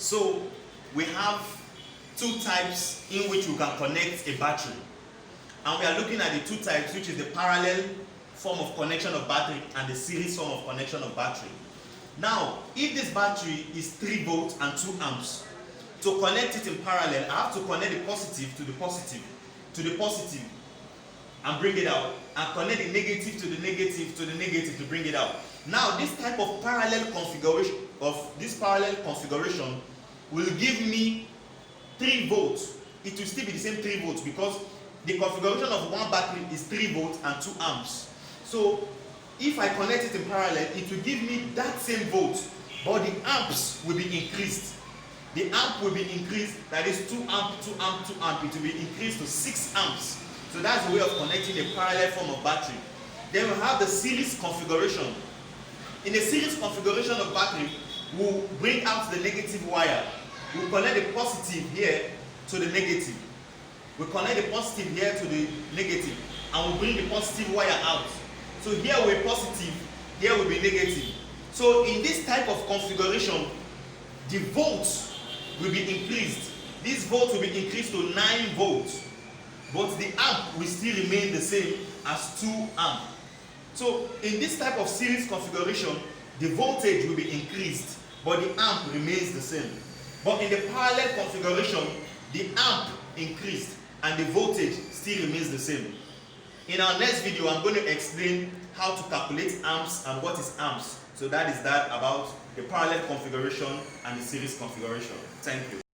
So we have two types in which we can connect a battery, and we are looking at the two types, which is the parallel form of connection of battery and the series form of connection of battery. Now, if this battery is 3 volts and 2 amps, to connect it in parallel, I have to connect the positive to the positive to the positive and bring it out, and connect the negative to the negative to the negative to bring it out. Now, this type of parallel configuration will give me 3 volts. It will still be the same 3 volts because the configuration of one battery is 3 volts and 2 amps. So if I connect it in parallel, it will give me that same volt, but the amps will be increased. The amp will be increased, that is 2 amp, 2 amp, 2 amp. It will be increased to 6 amps. So that's the way of connecting a parallel form of battery. Then we have the series configuration. In a series configuration of battery, we'll bring out the negative wire. We'll connect the positive here to the negative. We'll connect the positive here to the negative, and we'll bring the positive wire out. So here will be positive, here will be negative. So in this type of configuration, the volts will be increased. This volt will be increased to 9 volts, but the amp will still remain the same as 2 amp. So in this type of series configuration, the voltage will be increased, but the amp remains the same. But in the parallel configuration, the amp increased and the voltage still remains the same. In our next video, I'm going to explain how to calculate amps and what is amps. So that is that about the parallel configuration and the series configuration. Thank you.